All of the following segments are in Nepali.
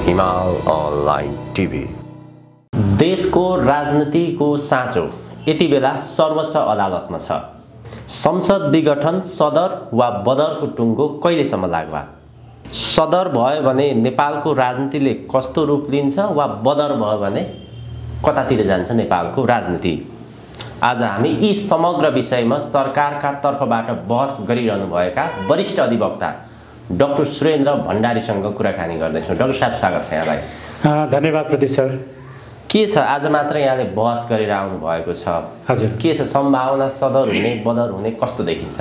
हिमाल अनलाइन टिभी। देशको राजनीतिको साँचो यति बेला सर्वोच्च अदालतमा छ। संसद विघटन सदर वा बदरको टुङ्गो कहिलेसम्म लाग्ला? सदर भयो भने नेपालको राजनीतिले कस्तो रूप लिन्छ वा बदर भयो भने कतातिर जान्छ नेपालको राजनीति? आज हामी यी समग्र विषयमा सरकारका तर्फबाट बहस गरिरहनु भएका वरिष्ठ अधिवक्ता डाक्टर सुरेन्द्र भण्डारीसँग कुराकानी गर्दैछौँ। डाक्टर साहब, स्वागत छ यहाँलाई। धन्यवाद प्रदीप सर। के छ आज मात्र यहाँले बहस गरेर आउनु भएको छ? हजुर, के छ सम्भावना सदर हुने बदर हुने कस्तो देखिन्छ?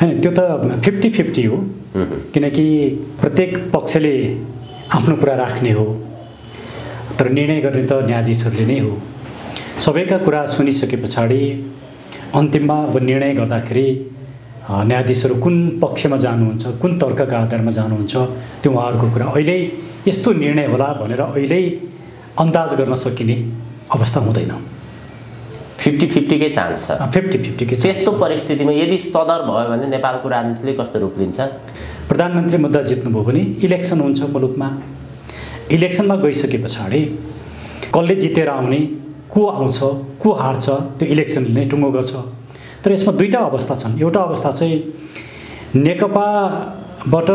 हैन, त्यो त 50-50 हो, किनकि प्रत्येक पक्षले आफ्नो कुरा राख्ने हो, तर निर्णय गर्ने त न्यायाधीशहरूले नै हो। सबैका कुरा सुनिसके पछाडि अन्तिममा अब निर्णय गर्दाखेरि न्यायाधीशहरू कुन पक्षमा जानुहुन्छ, कुन तर्कका आधारमा जानुहुन्छ, त्यो उहाँहरूको कुरा। अहिले यस्तो निर्णय होला भनेर अहिले अन्दाज गर्न सकिने अवस्था हुँदैन। 50-50 कै चान्स छ। 50-50 कै। त्यस्तो परिस्थितिमा यदि सदर भयो भने नेपालको राजनीतिले कस्तो रूप लिन्छ? प्रधानमन्त्री मुद्दा जित्नुभयो भने इलेक्सन हुन्छ मुलुकमा। इलेक्सनमा गइसके पछाडि कसले जितेर आउने, को आउँछ, को हार्छ, त्यो इलेक्सनले नै टुङ्गो गर्छ। तर यसमा दुईवटा अवस्था छन्। एउटा अवस्था चाहिँ नेकपाबाट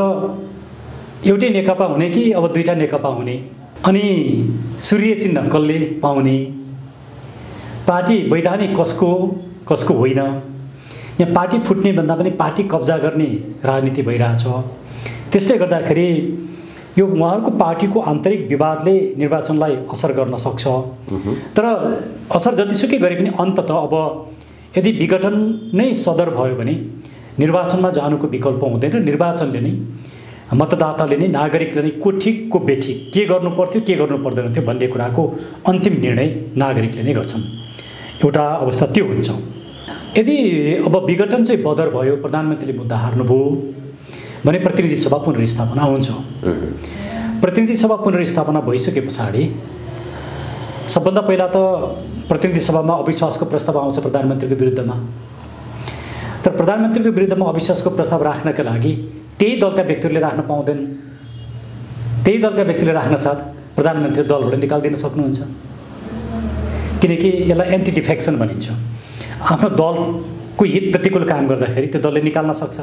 एउटै नेकपा हुने कि अब दुईवटा नेकपा हुने, अनि सूर्य चिन्ह कसले पाउने, पार्टी वैधानिक कसको होइन। यहाँ पार्टी फुट्ने भन्दा पनि पार्टी कब्जा गर्ने राजनीति भइरहेछ। त्यसले गर्दाखेरि यो उहाँहरूको पार्टीको आन्तरिक विवादले निर्वाचनलाई असर गर्न सक्छ। तर असर जतिसुकै गरे पनि अन्ततः अब यदि विघटन नै सदर भयो भने निर्वाचनमा जानुको विकल्प हुँदैन। निर्वाचनले नै, मतदाताले नै, नागरिकले नै को ठिक को बेठिक, के गर्नु पर्थ्यो के गर्नु पर्दैन थियो भन्ने कुराको अन्तिम निर्णय नागरिकले नै गर्छन्। एउटा अवस्था त्यो हुन्छ। यदि अब विघटन चाहिँ बदर भयो, प्रधानमन्त्रीले मुद्दा हार्नुभयो भने प्रतिनिधि सभा पुनर्स्थापना हुन्छ। प्रतिनिधि सभा पुनर्स्थापना भइसके पछाडि सबभन्दा पहिला त प्रतिनिधि सभामा अविश्वासको प्रस्ताव आउँछ प्रधानमन्त्रीको विरुद्धमा। तर प्रधानमन्त्रीको विरुद्धमा अविश्वासको प्रस्ताव राख्नका लागि त्यही दलका व्यक्तिहरूले राख्न पाउँदैन। त्यही दलका व्यक्तिले राख्न साथ प्रधानमन्त्री दलबाट निकालिदिन सक्नुहुन्छ, किनकि यसलाई एन्टी डिफेक्सन भनिन्छ। आफ्नो दलको हित प्रतिकूल काम गर्दाखेरि त्यो दलले निकाल्न सक्छ।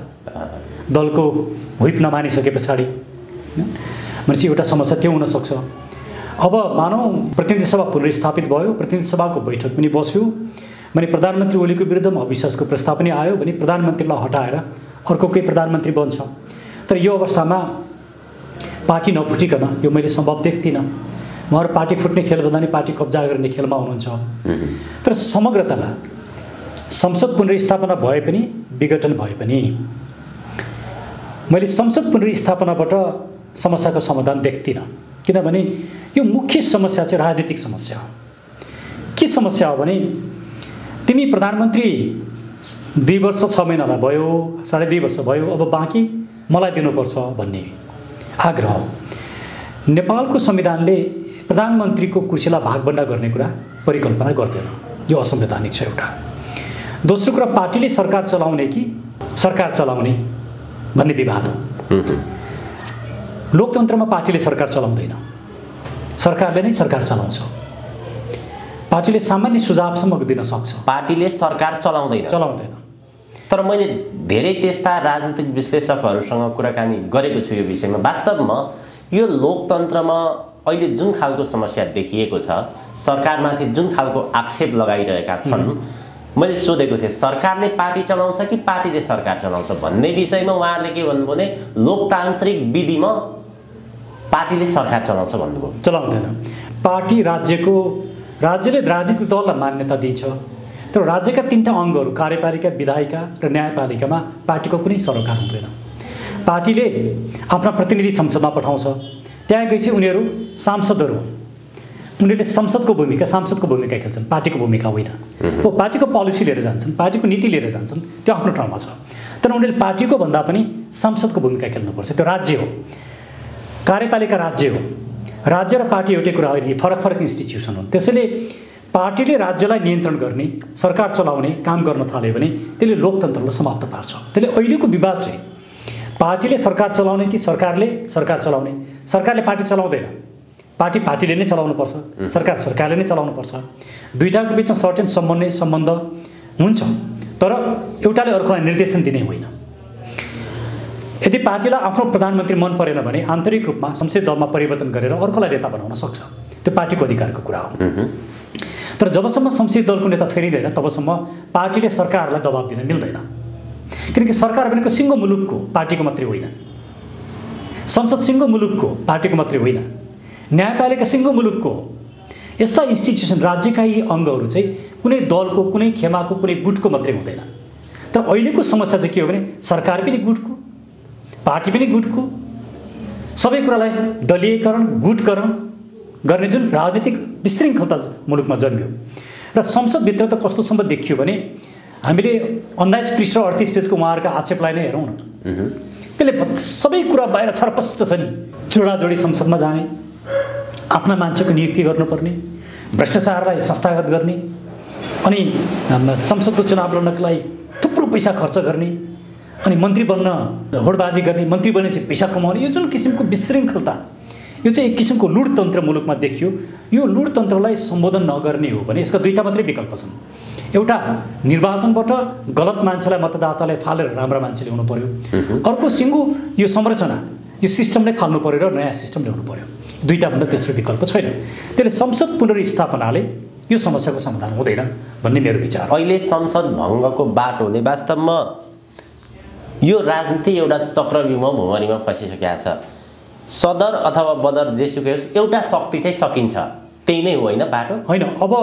दलको हुइप नमानिसके पछाडि भनेपछि एउटा समस्या त्यो हुनसक्छ। अब मानौँ प्रतिनिधि सभा पुनर्स्थापित भयो, प्रतिनिधि सभाको बैठक पनि बस्यो भने प्रधानमन्त्री ओलीको विरुद्धमा अविश्वासको प्रस्ताव पनि आयो भने प्रधानमन्त्रीलाई हटाएर अर्को कोही प्रधानमन्त्री बन्छ। तर यो अवस्थामा पार्टी नफुटिकन यो मैले सम्भव देख्दिनँ। उहाँहरू पार्टी फुट्ने खेल भन्दा नि पार्टी कब्जा गर्ने खेलमा हुनुहुन्छ। तर समग्रतामा संसद पुनर्स्थापना भए पनि विघटन भए पनि मैले संसद पुनर्स्थापनाबाट समस्याको समाधान देख्दिनँ। किनभने यो मुख्य समस्या चाहिँ राजनीतिक समस्या हो। के समस्या हो भने तिमी प्रधानमन्त्री 2 वर्ष 6 महिनालाई भयो, 2.5 वर्ष भयो, अब बाँकी मलाई दिनुपर्छ भन्ने आग्रह। नेपालको संविधानले प्रधानमन्त्रीको कुर्सीलाई भागबण्डा गर्ने कुरा परिकल्पना गर्दैन। यो असंवैधानिक छ एउटा। दोस्रो कुरा, पार्टीले सरकार चलाउने कि सरकार चलाउने भन्ने विवाद हो। लोकतन्त्रमा पार्टीले सरकार चलाउँदैन, सरकारले नै सरकार चलाउँछ। पार्टीले सामान्य सुझावसम्म दिन सक्छ, पार्टीले सरकार चलाउँदैन। तर मैले धेरै त्यस्ता राजनीतिक विश्लेषकहरूसँग कुराकानी गरेको छु यो विषयमा। वास्तवमा यो लोकतन्त्रमा अहिले जुन खालको समस्या देखिएको छ, सरकारमाथि जुन खालको आक्षेप लगाइरहेका छन्, मैले सोधेको थिएँ सरकारले पार्टी चलाउँछ कि पार्टीले सरकार चलाउँछ भन्ने विषयमा उहाँहरूले के भन्नुभयो भने लोकतान्त्रिक विधिमा पार्टीले सरकार चलाउँछ भन्नुभयो। चलाउँदैन। पार्टी राज्यले राजनीतिक दललाई मान्यता दिन्छ। तर राज्यका 3टा अङ्गहरू कार्यपालिका, विधायिका र न्यायपालिकामा पार्टीको कुनै सरोकार हुँदैन। पार्टीले आफ्ना प्रतिनिधि संसदमा पठाउँछ, त्यहाँ गएपछि उनीहरू सांसदहरू हुन्। उनीहरूले सांसदको भूमिका खेल्छन्, पार्टीको भूमिका होइन। वो पार्टीको पोलिसी लिएर जान्छन्, पार्टीको नीति लिएर जान्छन्, त्यो आफ्नो ठाउँमा छ। तर उनीहरूले पार्टीको भन्दा पनि सांसदको भूमिका खेल्नुपर्छ। त्यो राज्य हो, कार्यपालिका राज्य हो। राज्य र पार्टी एउटै कुरा होइन, फरक इन्स्टिट्युसन हुन्। त्यसैले पार्टीले राज्यलाई नियन्त्रण गर्ने, सरकार चलाउने काम गर्न थाल्यो भने त्यसले लोकतन्त्रलाई समाप्त पार्छ। त्यसले अहिलेको विवाद चाहिँ पार्टीले सरकार चलाउने कि सरकारले सरकार चलाउने? सरकारले पार्टी चलाउँदैन, पार्टीले नै चलाउनुपर्छ, सरकारले नै चलाउनुपर्छ। दुईटाको बिचमा सर्टेन सम्बन्ध हुन्छ, तर एउटाले अर्कोलाई निर्देशन दिने होइन। यदि पार्टीलाई आफ्नो प्रधानमन्त्री मन परेन भने आन्तरिक रूपमा संसदीय दलमा परिवर्तन गरेर अर्कोलाई नेता बनाउन सक्छ, त्यो पार्टीको अधिकारको कुरा हो। तर जबसम्म संसदीय दलको नेता फेरिँदैन तबसम्म पार्टीले सरकारलाई दबाब दिन मिल्दैन, किनकि सरकार भनेको सिङ्गो मुलुकको पार्टीको मात्रै होइन, संसद सिङ्गो मुलुकको पार्टीको मात्रै होइन, न्यायपालिका सिङ्गो मुलुकको। यस्ता इन्स्टिट्युसन राज्यका यी अङ्गहरू चाहिँ कुनै दलको, कुनै खेमाको, कुनै गुटको मात्रै हुँदैन। तर अहिलेको समस्या चाहिँ के हो भने सरकार पनि गुटको, पार्टी पनि गुटको, सबै कुरालाई दलीयकरण, गुटकरण गर्ने जुन राजनीतिक विशृङ्खलता मुलुकमा जन्मियो। र संसदभित्र त कस्तोसम्म देखियो भने हामीले 19 पृष्ठ र 38 पेजको उहाँहरूका आक्षेपलाई नै हेरौँ न, त्यसले सबै कुरा बाहिर छरपष्ट छ नि। जोडाजोडी संसदमा जाने, आफ्ना मान्छेको नियुक्ति गर्नुपर्ने, भ्रष्टाचारलाई संस्थागत गर्ने, अनि संसदको चुनाव लड्नको लागि थुप्रो पैसा खर्च गर्ने, अनि मन्त्री बन्न होडबाजी गर्ने, मन्त्री बनेपछि पैसा कमाउने, यो जुन किसिमको विशृङ्खलता, यो चाहिँ एक किसिमको लुटतन्त्र मुलुकमा देखियो। यो लुटतन्त्रलाई सम्बोधन नगर्ने हो भने यसका दुईटा मात्रै विकल्प छन्। एउटा निर्वाचनबाट गलत मान्छेलाई, मतदातालाई फालेर राम्रा मान्छे ल्याउनु पर्यो, अर्को सिङ्गो यो संरचना, यो सिस्टमलाई फाल्नु पर्यो र नयाँ सिस्टम ल्याउनु पर्यो। दुईटाभन्दा तेस्रो विकल्प छैन। त्यसले संसद पुनर्स्थापनाले यो समस्याको समाधान हुँदैन भन्ने मेरो विचार। अहिले संसद भङ्गको बाटोले वास्तवमा यो राजनीति एउटा चक्रव्यूह भुमरीमा फसिसकेको छ। सदर अथवा बदर जेसुकै होस्, एउटा शक्ति चाहिँ सकिन्छ, त्यही नै होइन बाटो? होइन, अब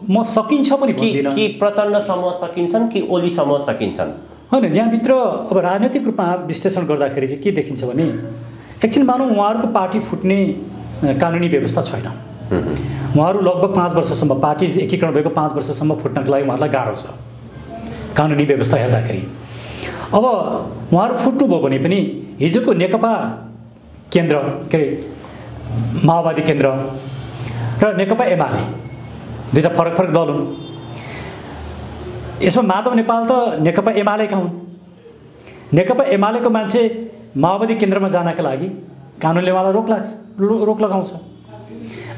म सकिन्छ पनि भन्दिनँ कि प्रचण्ड समूह सकिन्छन् कि ओली समूह सकिन्छन्। होइन, यहाँभित्र अब राजनीतिक रूपमा विश्लेषण गर्दाखेरि चाहिँ के देखिन्छ भने एकछिन मानौँ उहाँहरूको पार्टी फुट्ने कानुनी व्यवस्था छैन। उहाँहरू लगभग 5 वर्षसम्म, पार्टी एकीकरण भएको 5 वर्षसम्म फुट्नको लागि उहाँहरूलाई गाह्रो छ कानुनी व्यवस्था हेर्दाखेरि। अब उहाँहरू फुट्नुभयो भने पनि हिजोको नेकपा केन्द्र, के अरे माओवादी केन्द्र र नेकपा एमाले दुईवटा फरक दल हुन्। यसमा माधव नेपाल त नेकपा एमालेका हुन्। नेकपा एमालेको मान्छे माओवादी केन्द्रमा जानका लागि कानुनले उहाँलाई रोक लगाउँछ।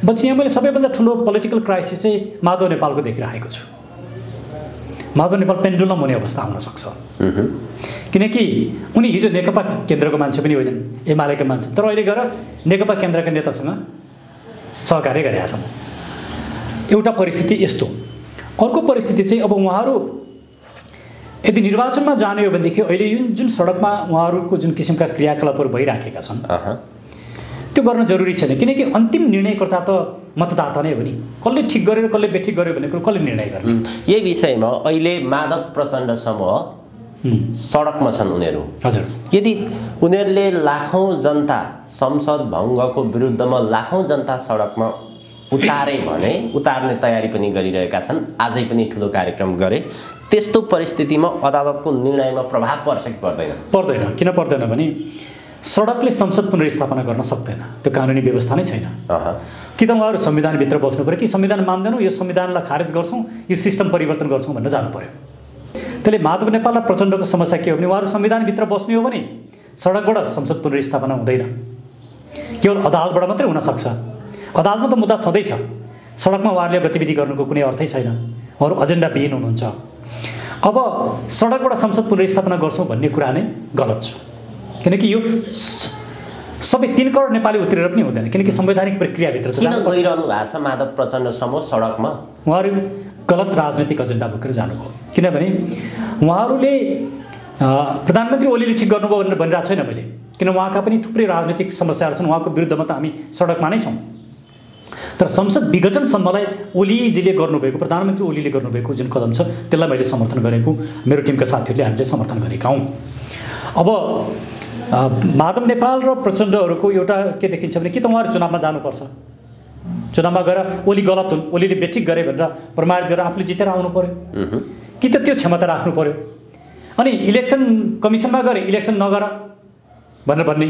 बच्ची यहाँ मैले सबैभन्दा ठुलो पोलिटिकल क्राइसिस चाहिँ माधव नेपालको देखिरहेको छु। माधव नेपाल पेन्डुलम हुने अवस्था हुन सक्छ, किनकि उनी हिजो नेकपा केन्द्रको मान्छे पनि होइनन्, एमालेका मान्छे, तर अहिले गएर नेकपा केन्द्रका नेतासँग सहकार्य गरेका छन्। एउटा परिस्थिति यस्तो। अर्को परिस्थिति चाहिँ अब उहाँहरू यदि निर्वाचनमा जाने हो भनेदेखि अहिले जुन सडकमा उहाँहरूको जुन किसिमका क्रियाकलापहरू भइराखेका छन् त्यो गर्न जरुरी छैन, किनकि अन्तिम निर्णयकर्ता त मतदाता नै हो नि। कसले ठिक गर्यो र कसले बेठिक गर्यो भन्ने कुरो कसले निर्णय गर्ने? यही विषयमा अहिले माधव प्रचण्ड समूह सडकमा छन् उनीहरू। हजुर, यदि उनीहरूले लाखौँ जनता संसद भङ्गको विरुद्धमा लाखौँ जनता सडकमा उतारे भने, उतार्ने तयारी पनि गरिरहेका छन्, आजै पनि ठुलो कार्यक्रम गरे, त्यस्तो परिस्थितिमा अदालतको निर्णयमा प्रभाव पर्छ कि पर्दैन? पर्दैन। किन पर्दैन भने सडकले संसद पुनर्स्थापना गर्न सक्दैन, त्यो कानुनी व्यवस्था नै छैन। कि त उहाँहरू संविधानभित्र बस्नु पऱ्यो, कि संविधान मान्दैनौँ, यो संविधानलाई खारेज गर्छौँ, यो सिस्टम परिवर्तन गर्छौँ भनेर जानु पऱ्यो। त्यसले माधव नेपाल र प्रचण्डको समस्या के हो भने उहाँहरू संविधानभित्र बस्ने हो भने सडकबाट संसद पुनर्स्थापना हुँदैन, केवल अदालतबाट मात्रै हुनसक्छ। अदालतमा त मुद्दा छँदैछ, सडकमा उहाँहरूले गतिविधि गर्नुको कुनै अर्थै छैन, उहाँहरू एजेन्डा विहीन हुनुहुन्छ। अब सडकबाट संसद पुनर्स्थापना गर्छौँ भन्ने कुरा नै गलत छ, किनकि यो सबै 3 करोड नेपाली उत्रेर पनि हुँदैन, किनकि संवैधानिक प्रक्रियाभित्र किन गइरहनु भएको छ माधव प्रचण्ड समूह सडकमा? उहाँहरू गलत राजनैतिक एजेन्डा बोकेर जानुभयो। किनभने उहाँहरूले प्रधानमन्त्री ओलीले ठिक गर्नुभयो भनेर भनिरहेको छैन मैले, किन उहाँका पनि थुप्रै राजनीतिक समस्याहरू छन्, उहाँको विरुद्धमा त हामी सडकमा नै छौँ। तर संसद विघटनसम्मलाई ओलीजीले गर्नुभएको, प्रधानमन्त्री ओलीले गर्नुभएको जुन कदम छ त्यसलाई मैले समर्थन गरेको, मेरो टिमका साथीहरूले हामीले समर्थन गरेका हौँ। अब माधव नेपाल र प्रचण्डहरूको एउटा के देखिन्छ भने कि त उहाँहरू चुनावमा जानुपर्छ, चुनावमा गएर ओली गलत हुन्, ओलीले बेठिक गरे भनेर प्रमाणित गरेर आफूले जितेर आउनु पर्यो, कि त त्यो क्षमता राख्नु पर्यो। अनि इलेक्सन कमिसनमा गएर इलेक्सन नगर भनेर भन्ने,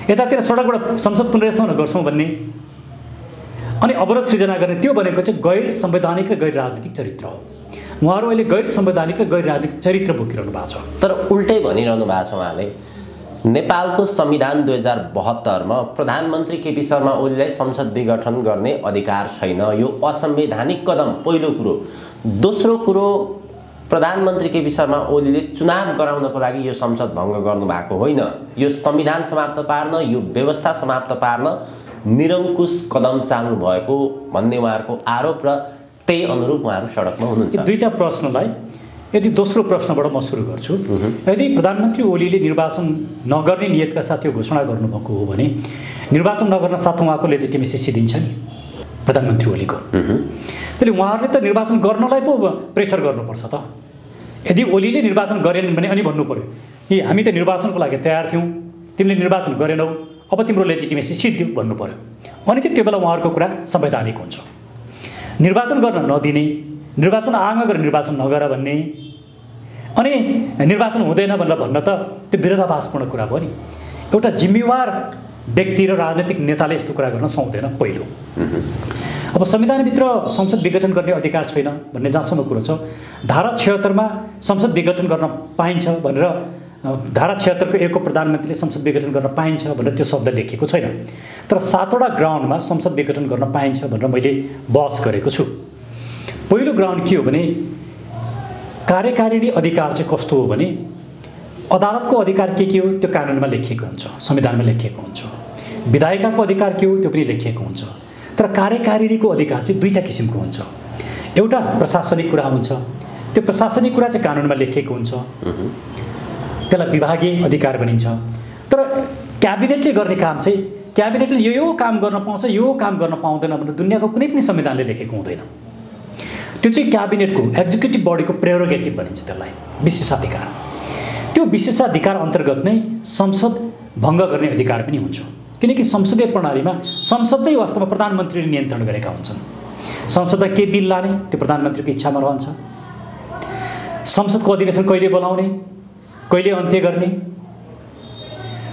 यतातिर सडकबाट संसद पुनर्स्थापना गर्छौँ भन्ने, अनि अवरोध सृजना गर्ने, त्यो भनेको चाहिँ गैर संवैधानिक र गैर राजनीतिक चरित्र हो। उहाँहरू अहिले गैर संवैधानिक र गैर राजनीतिक चरित्र बोकिरहनु भएको छ। तर उल्टै भनिरहनु भएको छ उहाँले, नेपालको संविधान 2072 मा प्रधानमन्त्री केपी शर्मा ओलीलाई संसद विघटन गर्ने अधिकार छैन, यो असंवैधानिक कदम पहिलो कुरो। दोस्रो कुरो, प्रधानमन्त्री केपी शर्मा ओलीले चुनाव गराउनको लागि यो संसद भङ्ग गर्नुभएको होइन, यो संविधान समाप्त पार्न, यो व्यवस्था समाप्त पार्न निरङ्कुश कदम चाल्नु भएको भन्ने उहाँहरूको आरोप र त्यही अनुरूप उहाँहरू सडकमा हुनुहुन्छ। दुईटा प्रश्नलाई यदि दोस्रो प्रश्नबाट म सुरु गर्छु। यदि प्रधानमन्त्री ओलीले निर्वाचन नगर्ने नियतका साथ यो घोषणा गर्नुभएको हो भने निर्वाचन नगर्न साथ उहाँको लेजिटिमेसी सिद्धिन्छ नि प्रधानमन्त्री ओलीको। त्यसले उहाँहरूले त निर्वाचन गर्नलाई पो प्रेसर गर्नुपर्छ त। यदि ओलीले निर्वाचन गरेन भने अनि भन्नु पर्यो कि हामी त निर्वाचनको लागि तयार थियौँ, तिमीले निर्वाचन गरेनौ, अब तिम्रो लेजिटिमेसी सिद्धियो भन्नु पर्यो। अनि चाहिँ त्यो बेला उहाँहरूको कुरा संवैधानिक हुन्छ। निर्वाचन गर्न नदिने, निर्वाचन आगमा गएर निर्वाचन नगर भन्ने अनि निर्वाचन हुँदैन भनेर भन्न त त्यो विरोधाभासपूर्ण कुरा भयो नि। एउटा जिम्मेवार व्यक्ति र राजनीतिक नेताले यस्तो कुरा गर्न सुहाउँदैन पहिलो। अब संविधानभित्र संसद विघटन गर्ने अधिकार छैन भन्ने जहाँसम्म कुरो छ, धारा 76 मा संसद विघटन गर्न पाइन्छ भनेर धारा 76 को 1 को प्रधानमन्त्रीले संसद विघटन गर्न पाइन्छ भनेर त्यो शब्द लेखिएको छैन। तर 7वटा ग्राउन्डमा संसद विघटन गर्न पाइन्छ भनेर मैले बहस गरेको छु। पहिलो ग्राउन्ड के हो भने कार्यकारिणी अधिकार चाहिँ कस्तो हो भने अदालतको अधिकार के हो त्यो कानुनमा लेखिएको हुन्छ, संविधानमा लेखिएको हुन्छ। विधायिकाको अधिकार के हो त्यो पनि लेखिएको हुन्छ। तर कार्यकारिणीको अधिकार चाहिँ दुईटा किसिमको हुन्छ। एउटा प्रशासनिक कुरा हुन्छ, त्यो प्रशासनिक कुरा चाहिँ कानुनमा लेखिएको हुन्छ, त्यसलाई विभागीय अधिकार भनिन्छ। तर क्याबिनेटले गर्ने काम चाहिँ क्याबिनेटले यो काम गर्न पाउँछ, यो काम गर्न पाउँदैन भनेर दुनियाँको कुनै पनि संविधानले लेखेको हुँदैन। त्यो चाहिँ क्याबिनेटको एक्जिक्युटिभ बडीको प्रेरोगेटिभ भनिन्छ, त्यसलाई विशेषाधिकार। त्यो विशेषाधिकार अन्तर्गत नै संसद भङ्ग गर्ने अधिकार पनि हुन्छ, किनकि संसदीय प्रणालीमा संसद नै वास्तवमा प्रधानमन्त्रीले नियन्त्रण गरेका हुन्छन्। संसदमा के बिल लाने त्यो प्रधानमन्त्रीको इच्छामा रहन्छ। संसदको अधिवेशन कहिले बोलाउने, कहिले अन्त्य गर्ने,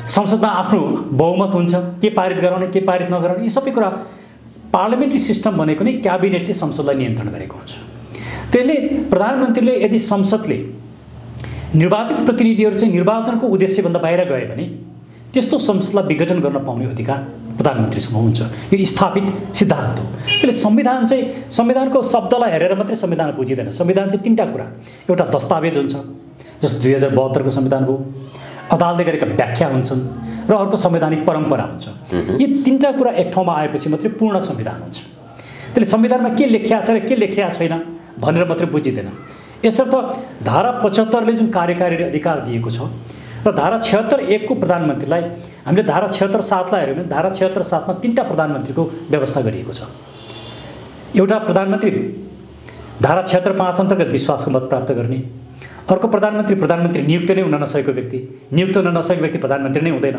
संसदमा आफ्नो बहुमत हुन्छ, के पारित गराउने के पारित नगराउने, यी सबै कुरा पार्लियामेन्ट्री सिस्टम भनेको नै क्याबिनेटले संसदलाई नियन्त्रण गरेको हुन्छ। त्यसले प्रधानमन्त्रीले यदि संसदले निर्वाचित प्रतिनिधिहरू चाहिँ निर्वाचनको उद्देश्यभन्दा बाहिर गए भने त्यस्तो संसदलाई विघटन गर्न पाउने अधिकार प्रधानमन्त्रीसँग हुन्छ। यो स्थापित सिद्धान्त हो। त्यसले संविधान चाहिँ संविधानको शब्दलाई हेरेर मात्रै संविधान बुझिँदैन। संविधान चाहिँ तीनटा कुरा, एउटा दस्तावेज हुन्छ जस्तो 2072 को संविधान हो, अदालतले गरेका व्याख्या हुन्छन् र अर्को संवैधानिक परम्परा हुन्छ। यी तीनटा कुरा एक ठाउँमा आएपछि मात्रै पूर्ण संविधान हुन्छ। त्यसले संविधानमा के लेखिया छ र के लेखिया छैन भनेर मात्रै बुझिँदैन। यसर्थ धारा 75 ले जुन कार्यकारिणी अधिकार दिएको छ र धारा 76(1) को प्रधानमन्त्रीलाई हामीले धारा 76(7) लाई हेर्यौँ भने धारा 76(7) मा तीनटा प्रधानमन्त्रीको व्यवस्था गरिएको छ। एउटा प्रधानमन्त्री धारा 76(5) अन्तर्गत विश्वासको मत प्राप्त गर्ने, अर्को प्रधानमन्त्री नियुक्त नै हुन नसकेको व्यक्ति, नियुक्त हुन नसकेको व्यक्ति प्रधानमन्त्री नै हुँदैन,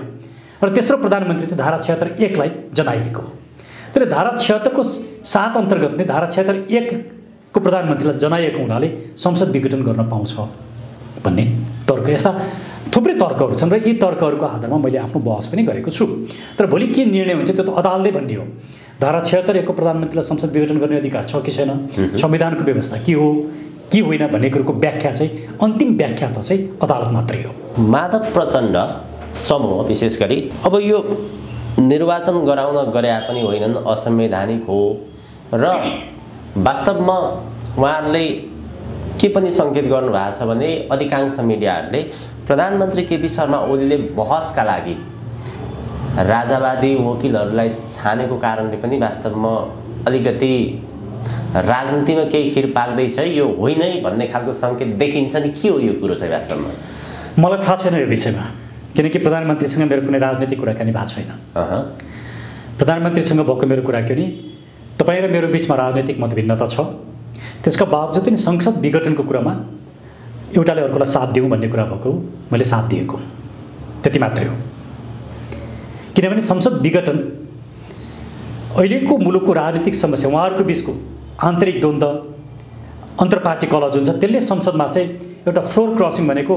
र तेस्रो प्रधानमन्त्री चाहिँ धारा 76(1) लाई जनाइएको हो। त्यसले धारा 76 को 7 अन्तर्गत नै धारा 76(1) को प्रधानमन्त्रीलाई जनाइएको हुनाले संसद विघटन गर्न पाउँछ भन्ने तर्क, यस्ता थुप्रै तर्कहरू छन् र यी तर्कहरूको आधारमा मैले आफ्नो बहस पनि गरेको छु। तर भोलि के निर्णय हुन्छ त्यो त अदालतले भन्ने हो। धारा 76(1) को प्रधानमन्त्रीलाई संसद विघटन गर्ने अधिकार छ कि छैन, संविधानको व्यवस्था के हो के होइन भन्ने कुरोको व्याख्या चाहिँ अन्तिम व्याख्या त चाहिँ अदालत मात्रै हो। माधव प्रचण्ड समूह विशेष गरी अब यो निर्वाचन गराउन गरे पनि होइनन्, असंवैधानिक हो र वास्तवमा उहाँहरूले के पनि सङ्केत गर्नुभएको छ भने अधिकांश मिडियाहरूले प्रधानमन्त्री केपी शर्मा ओलीले बहसका लागि राजावादी वकिलहरूलाई छानेको कारणले पनि वास्तवमा अलिकति राजनीतिमा केही खिर पाक्दैछ, यो होइन भन्ने खालको सङ्केत देखिन्छ नि। के हो यो कुरो चाहिँ वास्तवमा? मलाई थाहा छैन यो विषयमा, किनकि प्रधानमन्त्रीसँग मेरो कुनै राजनीतिक कुराकानी भएको छैन। प्रधानमन्त्रीसँग भएको मेरो कुराकानी तपाईँ र मेरो बिचमा राजनीतिक मतभिन्नता छ, त्यसका बावजुद पनि संसद विघटनको कुरामा एउटाले अर्कोलाई साथ दिउँ भन्ने कुरा भएको, मैले साथ दिएको, त्यति मात्रै हो। किनभने संसद विघटन अहिलेको मुलुकको राजनीतिक समस्या, उहाँहरूको बिचको आन्तरिक द्वन्द्व, अन्तर्पार्टी कलह जुन छ त्यसले संसदमा चाहिँ एउटा फ्लोर क्रसिङ भनेको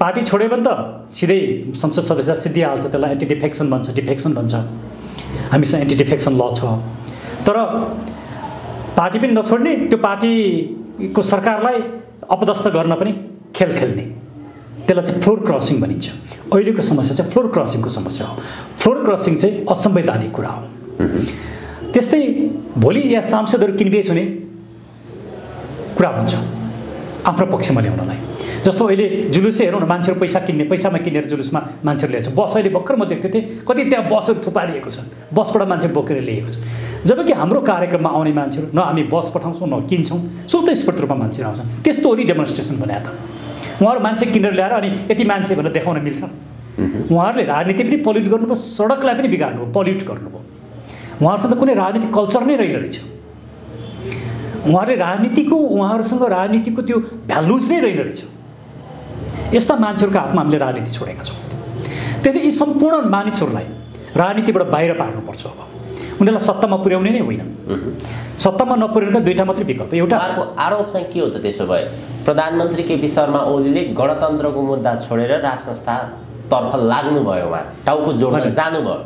पार्टी छोड्यो भने त सिधै संसद सदस्य सिद्धिहाल्छ, त्यसलाई एन्टी डिफेक्सन भन्छ, डिफेक्सन भन्छ। हामीसँग एन्टी डिफेक्सन ल छ, तर पार्टी पनि नछोड्ने, त्यो पार्टी को सरकारलाई अपदस्थ गर्न पनि खेल खेल्ने, त्यसलाई चाहिँ फ्लोर क्रसिङ भनिन्छ। अहिलेको समस्या चाहिँ फ्लोर क्रसिङको समस्या हो। फ्लोर क्रसिङ चाहिँ असंवैधानिक कुरा हो। त्यस्तै भोलि यहाँ सांसदहरू किनबेच हुने कुरा हुन्छ आफ्नो पक्षमा ल्याउनलाई। जस्तो अहिले जुलुसै हेरौँ न, मान्छेहरू पैसा किन्ने, पैसामा किनेर जुलुसमा मान्छेहरू ल्याउँछ। बस अहिले भर्खर म देख्दै थिएँ, कति त्यहाँ बसहरू थुपारिएको छ, बसबाट मान्छे बोकेर ल्याएको छ। जबकि हाम्रो कार्यक्रममा आउने मान्छेहरू न हामी बस पठाउँछौँ न किन्छौँ, स्वतस्फूर्त रूपमा मान्छेहरू आउँछन्। त्यस्तो हो नि डेमोन्स्ट्रेसन भने त। उहाँहरू मान्छे किनेर ल्याएर अनि यति मान्छे भनेर देखाउन मिल्छ? उहाँहरूले राजनीति पनि पल्युट गर्नुभयो, सडकलाई पनि बिगार्नुभयो, पल्युट गर्नुभयो। उहाँहरूसँग कुनै राजनीतिक कल्चर नै रहेन रहेछ। उहाँहरूसँग राजनीतिको त्यो भ्यालुज नै रहेन रहेछ। यस्ता मान्छेहरूको हातमा हामीले राजनीति छोडेका छौँ। त्यसले यी सम्पूर्ण मानिसहरूलाई राजनीतिबाट बाहिर पार्नुपर्छ। अब उनीहरूलाई सत्तामा पुर्याउने नै होइन, सत्तामा नपुर्याउनुका दुईवटा मात्रै विकल्प। एउटा आरोप चाहिँ के हो त त्यसो भए? प्रधानमन्त्री केपी शर्मा ओलीले गणतन्त्रको मुद्दा छोडेर राज संस्थातर्फ लाग्नुभयो, उहाँ टाउको जोड्न जानुभयो।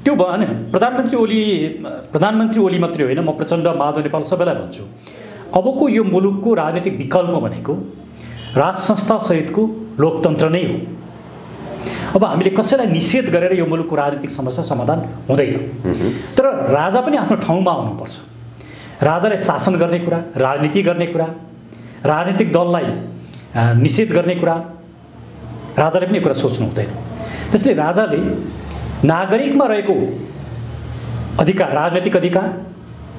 त्यो भएन। प्रधानमन्त्री ओली मात्रै होइन, म प्रचण्ड, माधव नेपाल सबैलाई भन्छु, अबको यो मुलुकको राजनीतिक विकल्प भनेको राज संस्थासहितको लोकतन्त्र नै हो। अब हामीले कसैलाई निषेध गरेर यो मुलुकको राजनीतिक समस्या समाधान हुँदैन। तर राजा पनि आफ्नो ठाउँमा आउनुपर्छ। राजाले शासन गर्ने कुरा, राजनीति गर्ने कुरा, राजनीतिक दललाई निषेध गर्ने कुरा राजाले पनि कुरा सोच्नु हुँदैन। त्यसले राजाले नागरिकमा रहेको अधिकार, राजनैतिक अधिकार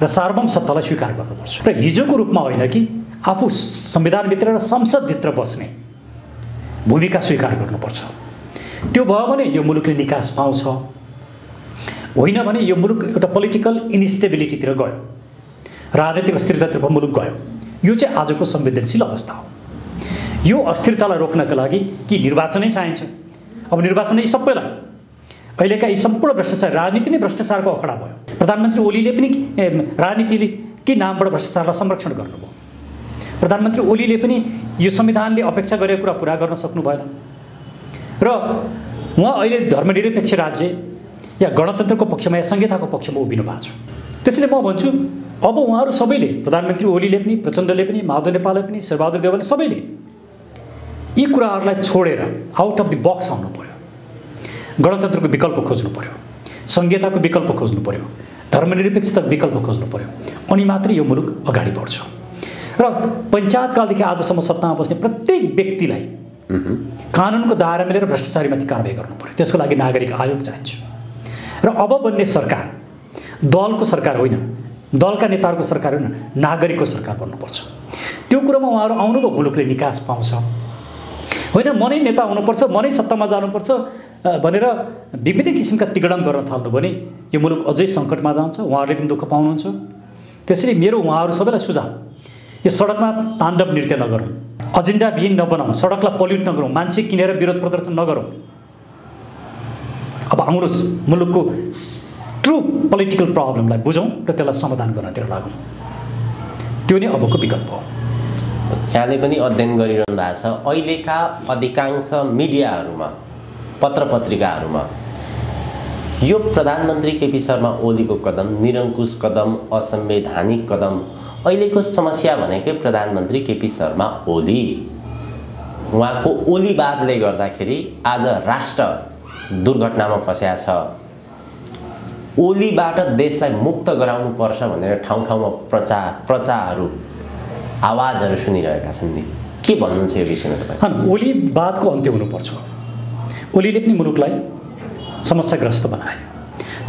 र सार्वभौम सत्तालाई स्वीकार गर्नुपर्छ र हिजोको रूपमा होइन कि आफू संविधानभित्र र संसदभित्र बस्ने भूमिका स्वीकार गर्नुपर्छ। त्यो भयो भने यो मुलुकले निकास पाउँछ, होइन भने यो मुलुक एउटा पोलिटिकल इन्स्टेबिलिटीतिर गयो, राजनैतिक अस्थिरतातिर मुलुक गयो। यो चाहिँ आजको संवेदनशील अवस्था हो। यो अस्थिरतालाई रोक्नका लागि कि निर्वाचनै चाहिन्छ। अब निर्वाचन यी सबैलाई अहिलेका यी सम्पूर्ण भ्रष्टाचार, राजनीति नै भ्रष्टाचारको अखडा भयो। प्रधानमन्त्री ओलीले पनि राजनीतिले के नामबाट भ्रष्टाचारलाई संरक्षण गर्नुभयो। प्रधानमन्त्री ओलीले पनि यो संविधानले अपेक्षा गरेको कुरा पुरा गर्न सक्नु भएन र उहाँ अहिले धर्मनिरपेक्ष राज्य या गणतन्त्रको पक्षमा या संहिताको पक्षमा उभिनु भएको छ। त्यसैले म भन्छु अब उहाँहरू सबैले, प्रधानमन्त्री ओलीले पनि, प्रचण्डले पनि, माधव नेपालले पनि, शेरबहादुर देउवाले सबैले यी कुराहरूलाई छोडेर आउट अफ द बक्स आउनु पर्यो। गणतन्त्रको विकल्प खोज्नु पर्यो, संहिताको विकल्प खोज्नु पर्यो, धर्मनिरपेक्षताको विकल्प खोज्नु पर्यो। अनि मात्रै यो मुलुक अगाडि बढ्छ। र पञ्चायतकालदेखि आजसम्म सत्तामा बस्ने प्रत्येक व्यक्तिलाई कानुनको दायरा मिलेर भ्रष्टाचारीमाथि कारबाही गर्नु पर्यो। त्यसको लागि नागरिक आयोग चाहिन्छ। र अब बन्ने सरकार दलको सरकार होइन, दलका नेताहरूको सरकार होइन, नागरिकको सरकार बन्नुपर्छ। त्यो कुरोमा उहाँहरू आउनुभयो, मुलुकले निकास पाउँछ। होइन म नै नेता हुनुपर्छ, म नै सत्तामा जानुपर्छ भनेर विभिन्न किसिमका तिगडम गर्न थाल्नु भने यो मुलुक अझै सङ्कटमा जान्छ। उहाँहरूले पनि दुःख पाउनुहुन्छ। त्यसैले मेरो उहाँहरू सबैलाई सुझाव, यो सडकमा ताण्डव नृत्य नगरौँ, एजेन्डाविहीन नबनाऊँ, सडकलाई पल्युट नगरौँ, मान्छे किनेर विरोध प्रदर्शन नगरौँ। अब आउनुहोस् मुलुकको ट्रु पोलिटिकल प्रब्लमलाई बुझौँ र त्यसलाई समाधान गर्नतिर लागौँ। त्यो नै अबको विकल्प हो। यहाँले पनि अध्ययन गरिरहनु भएको छ। अहिलेका अधिकांश मिडियाहरूमा, पत्र पत्रिकाहरूमा यो प्रधानमन्त्री केपी शर्मा ओलीको कदम निरङ्कुश कदम, असंवैधानिक कदम, अहिलेको समस्या भनेकै प्रधानमन्त्री केपी शर्मा ओली, उहाँको ओलीवादले गर्दाखेरि आज राष्ट्र दुर्घटनामा फस्या छ। ओलीबाट देशलाई मुक्त गराउनु पर्छ भनेर ठाउँ ठाउँमा प्रचारहरू, आवाजहरू सुनिरहेका छन् नि। के भन्नुहुन्छ यो विषयमा तपाईँ? ओलीवादको अन्त्य हुनुपर्छ। ओलीले पनि मुलुकलाई समस्याग्रस्त बनाए।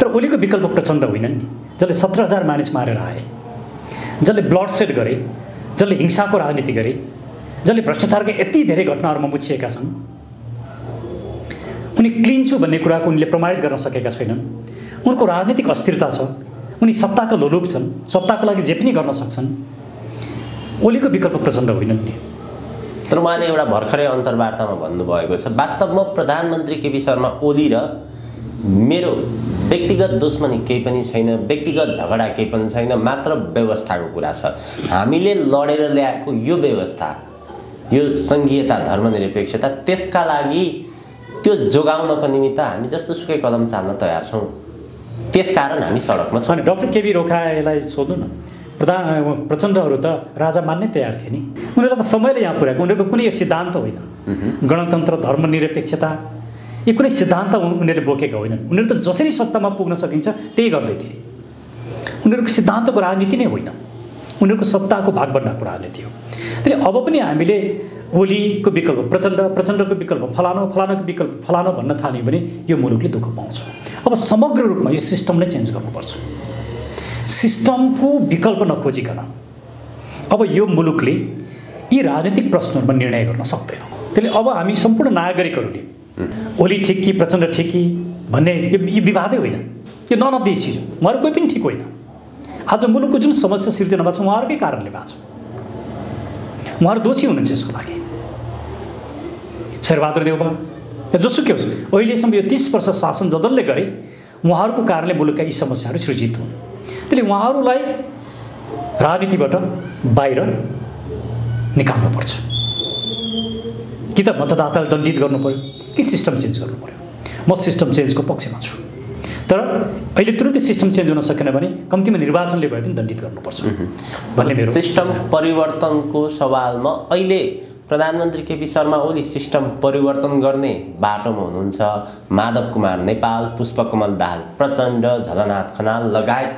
तर ओलीको विकल्प प्रचण्ड होइनन् नि, जसले 17,000 मानिस मारेर आए, जसले ब्लड सेड गरे, जसले हिंसाको राजनीति गरे, जसले भ्रष्टाचारका यति धेरै घटनाहरूमा मुछिएका छन्। उनी क्लिन छु भन्ने कुराको उनले प्रमाणित गर्न सकेका छैनन्। उनको राजनीतिक अस्थिरता छ, उनी सत्ताको लोलुप छन्, सत्ताको लागि जे पनि गर्न सक्छन्। ओलीको विकल्प प्रचण्ड होइनन् नि। तर उहाँले एउटा भर्खरै अन्तर्वार्तामा भन्नुभएको छ, वास्तवमा प्रधानमन्त्री केपी शर्मा ओली र मेरो व्यक्तिगत दुश्मनी केही पनि छैन, व्यक्तिगत झगडा केही पनि छैन, मात्र व्यवस्थाको कुरा छ। हामीले लडेर ल्याएको यो व्यवस्था, यो संघीयता, धर्मनिरपेक्षता, त्यसका लागि त्यो जोगाउनको निमित्त हामी जस्तो सुकै कदम चाल्न तयार छौँ। त्यसकारण हामी सडकमा छौँ। डाक्टर केबी रोकालाई सोध्नु न, प्रचण्डहरू त राजा मान्नै तयार थिए नि। उनीहरूलाई त समयले यहाँ पुर्याएको, उनीहरूको कुनै सिद्धान्त होइन। गणतन्त्र, धर्मनिरपेक्षता यी कुनै सिद्धान्त उनीहरूले बोकेका होइनन्। उनीहरू त जसरी सत्तामा पुग्न सकिन्छ त्यही गर्दै थिए। उनीहरूको सिद्धान्तको राजनीति नै होइन, उनीहरूको सत्ताको भागबन्डाको राजनीति हो। त्यसले अब पनि हामीले ओलीको विकल्प प्रचण्डको विकल्प फलानाको विकल्प फलाना भन्न थाल्यौँ भने यो मुलुकले दुःख पाउँछ। अब समग्र रूपमा यो सिस्टमलाई चेन्ज गर्नुपर्छ। सिस्टमको विकल्प नखोजिकन अब यो मुलुकले यी राजनीतिक प्रश्नहरूमा निर्णय गर्न सक्दैन। त्यसले अब हामी सम्पूर्ण नागरिकहरूले ओली ठिक कि प्रचण्ड ठिक कि भन्ने यो विवादै होइन, यो नन अफ द इस्युज। उहाँहरू कोही पनि ठिक होइन। आज मुलुकको जुन समस्या सिर्जना भएको छ उहाँहरूकै कारणले भएको छ। उहाँहरू दोषी हुनुहुन्छ यसको लागि। शेरबहादुर देउवा जोसुकै होस्, अहिलेसम्म यो 30 वर्ष शासन जसले गरे उहाँहरूको कारणले मुलुकका यी समस्याहरू सृजित हुन्। त्यसले उहाँहरूलाई राजनीतिबाट बाहिर निकाल्नुपर्छ। कि त मतदातालाई दण्डित गर्नु पर्यो कि सिस्टम चेन्ज गर्नु पर्यो। म सिस्टम चेन्जको पक्षमा छु, तर अहिले तुरुन्तै सिस्टम चेन्ज हुन सकेन भने कम्तीमा निर्वाचनले भए पनि दण्डित गर्नुपर्छ भन्ने मेरो सिस्टम परिवर्तनको सवालमा अहिले प्रधानमन्त्री केपी शर्मा ओली सिस्टम परिवर्तन गर्ने बाटोमा हुनुहुन्छ। माधव कुमार नेपाल, पुष्पकमल दाहाल प्रचण्ड, झलनाथ खनाल लगायत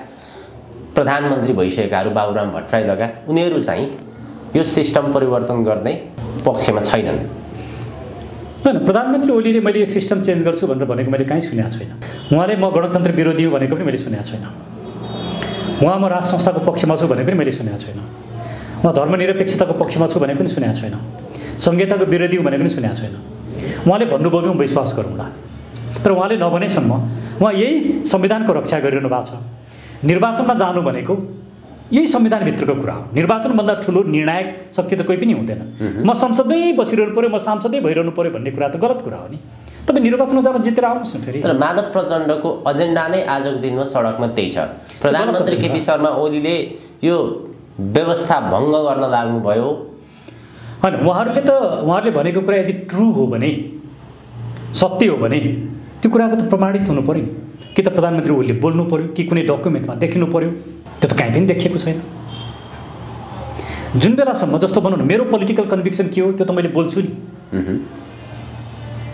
प्रधानमन्त्री भइसकेकाहरू बाबुराम भट्टराई लगायत उनीहरू चाहिँ यो सिस्टम परिवर्तन गर्ने पक्षमा छैनन्। होइन, प्रधानमन्त्री ओलीले मैले यो सिस्टम चेन्ज गर्छु भनेर भनेको मैले कहीँ सुनेको छैन। उहाँले म गणतन्त्र विरोधी हो भनेको पनि मैले सुनेको छैन। उहाँ म राज संस्थाको पक्षमा छु भनेको पनि मैले सुनेको छैन। म धर्मनिरपेक्षताको पक्षमा छु भनेको पनि सुनेको छैन। संहिताको विरोधी हो भनेको पनि सुनेको छैन। उहाँले भन्नुभयो भने म विश्वास गरौँला, तर उहाँले नभनेसम्म उहाँ यही संविधानको रक्षा गरिरहनु भएको छ। निर्वाचनमा जानु भनेको यही संविधानभित्रको कुरा हो। निर्वाचनभन्दा ठुलो निर्णायक शक्ति त कोही पनि हुँदैन। म संसदमै बसिरहनु पऱ्यो, म सांसदै भइरहनु पऱ्यो भन्ने कुरा त गलत कुरा हो नि। तपाईँ निर्वाचनमा जान जितेर आउनुहोस् न फेरि। तर माधव प्रचण्डको एजेन्डा नै आजको दिनमा सडकमा त्यही छ। प्रधानमन्त्री केपी शर्मा ओलीले यो व्यवस्था भङ्ग गर्न लाग्नुभयो। होइन, उहाँहरूले भनेको कुरा यदि ट्रु हो भने, सत्य हो भने त्यो कुराको त प्रमाणित हुनु पऱ्यो नि। कि त प्रधानमन्त्री ओलीले बोल्नु पऱ्यो कि कुनै डकुमेन्टमा देखिनु पऱ्यो। त्यो त कहीँ पनि देखिएको छैन। जुन बेलासम्म जस्तो भनौँ न मेरो पोलिटिकल कन्भिक्सन के हो त्यो त मैले बोल्छु नि।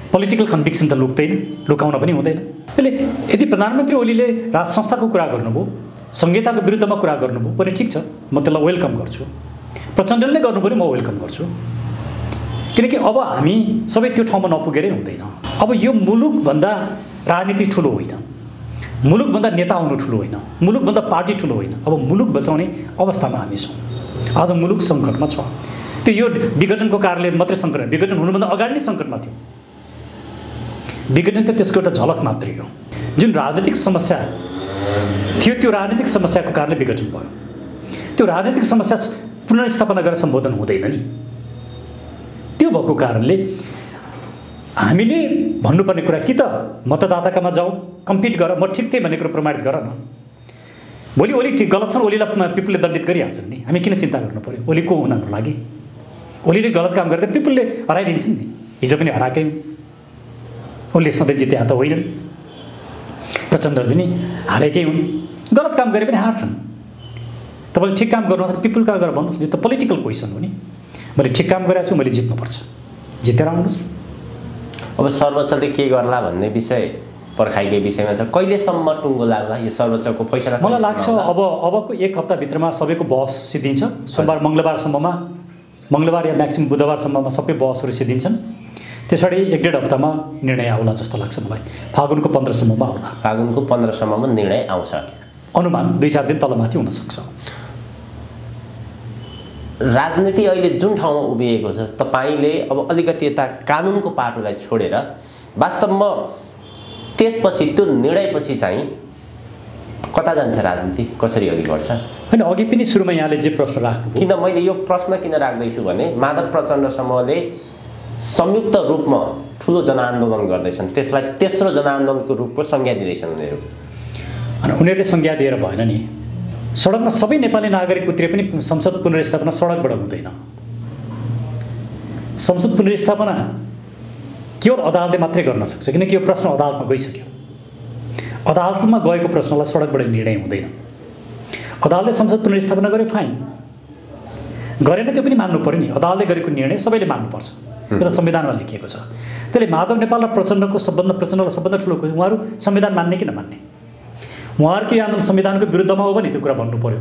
पोलिटिकल कन्भिक्सन त लुकाउन पनि हुँदैन। त्यसले यदि प्रधानमन्त्री ओलीले राज संस्थाको कुरा गर्नुभयो, संहिताको विरुद्धमा कुरा गर्नुभयो भने ठिक छ, म त्यसलाई वेलकम गर्छु। प्रचण्डले गर्नुभयो भने म वेलकम गर्छु। किनकि अब हामी सबै त्यो ठाउँमा नपुगेरै हुँदैन। अब यो मुलुकभन्दा राजनीति ठुलो होइन, मुलुकभन्दा नेता हुनु ठुलो होइन, मुलुकभन्दा पार्टी ठुलो होइन। अब मुलुक बचाउने अवस्थामा हामी छौँ। आज मुलुक सङ्कटमा छ। त्यो यो विघटनको कारणले मात्रै सङ्कट, विघटन हुनुभन्दा अगाडि नै सङ्कटमा थियो। विघटन त त्यसको एउटा झलक मात्रै हो। जुन राजनीतिक समस्या थियो त्यो राजनीतिक समस्याको कारणले विघटन भयो। त्यो राजनीतिक समस्या पुनर्स्थापना गरेर सम्बोधन हुँदैन नि। त्यो भएको कारणले हामीले भन्नुपर्ने कुरा कि त मतदाताकामा जाऊ, कम्पिट गर, म ठिक थिएँ भन्ने कुरो प्रमाणित गर न। भोलि ओली ठिक गलत छन्, ओलीलाई पिपुलले दण्डित गरिहाल्छन् नि। हामी किन चिन्ता गर्नु पऱ्यो? ओली को हुन हाम्रो लागि? ओलीले गलत काम गरेर पिपुलले हराइदिन्छन् नि। हिजो पनि हराएकै हुन्। ओलीले सधैँ जिते त होइनन्। प्रचण्ड पनि हारेकै हुन्। गलत काम गरे पनि हार्छन्। तपाईँले ठिक काम गर्नु पिपुल कहाँ गएर भन्नुहोस्। यो त पोलिटिकल क्वेसन हो नि। मैले ठिक काम गरेको छु, मैले जित्नुपर्छ, जितेर आउनुहोस्। अब सर्वोच्चले के गर्ला भन्ने विषय पर्खाइकै विषयमा छ। कहिलेसम्म टुङ्गो लाग्ला यो सर्वोच्चको फैसला? मलाई लाग्छ अबको एक हप्ताभित्रमा सबैको बहस सिद्धिन्छ। सोमबार मङ्गलबार या म्याक्सिमम बुधबारसम्ममा सबै बहसहरू सिद्धिन्छन्। त्यसरी 1-1.5 हप्तामा निर्णय आउला जस्तो लाग्छ मलाई। फागुनको 15सम्ममा आउला। फागुनको 15सम्ममा निर्णय आउँछ अनुमान। 2-4 दिन तलमाथि हुनसक्छ। राजनीति अहिले जुन ठाउँमा उभिएको छ, तपाईँले अब अलिकति यता कानुनको पाटोलाई छोडेर वास्तवमा त्यसपछि त्यो निर्णयपछि चाहिँ कता जान्छ राजनीति, कसरी अघि बढ्छ? होइन, अघि पनि सुरुमा यहाँले जे प्रश्न राख्नु, किन मैले यो प्रश्न किन राख्दैछु भने माधव प्रचण्ड समूहले संयुक्त रूपमा ठुलो जनआन्दोलन गर्दैछन्। त्यसलाई तेस्रो जनआन्दोलनको रूपको संज्ञा दिँदैछन् उनीहरू। अनि उनीहरूले संज्ञा दिएर भएन नि। सडकमा सबै नेपाली नागरिक उत्रे पनि संसद पुनर्स्थापना सडकबाट हुँदैन। संसद पुनर्स्थापना केवल अदालतले मात्रै गर्न सक्छ, किनकि यो प्रश्न अदालतमा गइसक्यो। अदालतमा गएको प्रश्नलाई सडकबाट निर्णय हुँदैन। अदालतले संसद पुनर्स्थापना गरे फाइन, गरेन त्यो पनि मान्नु पर्यो नि। अदालतले गरेको निर्णय सबैले मान्नुपर्छ, यो त संविधानमा लेखिएको छ। त्यसले माधव नेपाल र प्रचण्डलाई सबभन्दा ठुलो उहाँहरू संविधान मान्ने कि नमान्ने, उहाँहरूको आन्दोलन संविधानको विरुद्धमा हो भने त्यो कुरा भन्नु पर्यो।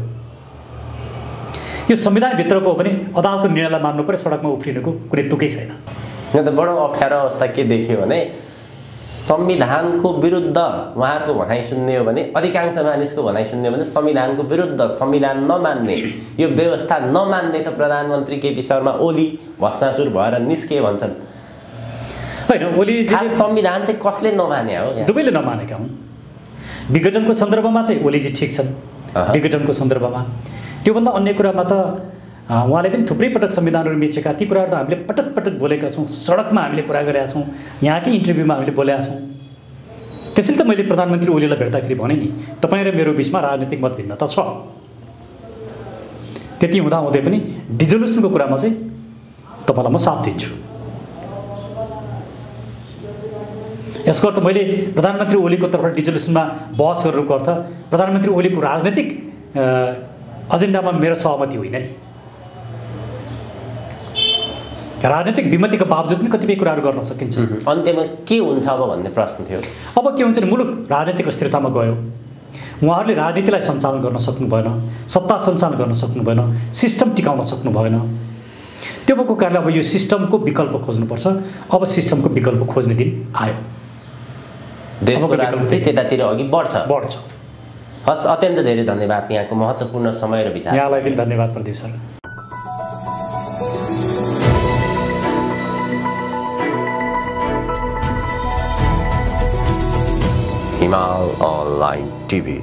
यो संविधानभित्रको हो भने अदालतको निर्णयलाई मान्नु पर्यो, सडकमा उफ्रिनुको कुनै तुकै छैन। यहाँ त बडो अप्ठ्यारो अवस्था के देखियो भने संविधानको विरुद्ध उहाँहरूको भनाइ सुन्ने हो भने, अधिकांश मानिसको भनाइ सुन्ने हो भने संविधानको विरुद्ध, संविधान नमान्ने, यो व्यवस्था नमान्ने त प्रधानमन्त्री केपी शर्मा ओली भस्मासुर भएर निस्के भन्छन्। होइन, ओली संविधान चाहिँ कसले नमाने हो? दुवैले नमानेका हुन्। विघटनको सन्दर्भमा चाहिँ ओलीजी ठिक छन्, विघटनको सन्दर्भमा। त्योभन्दा अन्य कुरामा त उहाँले पनि थुप्रै पटक संविधानहरू मिचेका, ती कुराहरू त हामीले पटक पटक बोलेका छौँ, सडकमा हामीले कुरा गरेका छौँ, यहाँकै इन्टरभ्यूमा हामीले बोलेका छौँ। त्यसैले त मैले प्रधानमन्त्री ओलीलाई भेट्दाखेरि भने नि, तपाईँ र मेरो बिचमा राजनीतिक मतभिन्नता छ। त्यति हुँदाहुँदै पनि डिजोल्युसनको कुरामा चाहिँ तपाईँलाई म साथ दिन्छु। यसको अर्थ मैले प्रधानमन्त्री ओलीको तर्फबाट डिजोल्युसनमा बहस गर्नुको अर्थ प्रधानमन्त्री ओलीको राजनैतिक एजेन्डामा मेरो सहमति होइन नि। राजनैतिक विमतिको बावजुद पनि कतिपय कुराहरू गर्न सकिन्छ। अन्त्यमा के हुन्छ अब भन्ने प्रश्न थियो। अब के हुन्छ भने मुलुक राजनैतिक अस्थिरतामा गयो, उहाँहरूले राजनीतिलाई सञ्चालन गर्न सक्नु भएन, सत्ता सञ्चालन गर्न सक्नु भएन, सिस्टम टिकाउन सक्नु भएन। त्यो भएको कारणले अब यो सिस्टमको विकल्प खोज्नुपर्छ। अब सिस्टमको विकल्प खोज्ने दिन आयो। देशको राजनीति त्यतातिर अघि बढ्छ। हस्, अत्यन्त धेरै धन्यवाद यहाँको महत्त्वपूर्ण समय र विचार। यहाँलाई पनि धन्यवाद प्रदीप सर। हिमाल अनलाइन टिभी।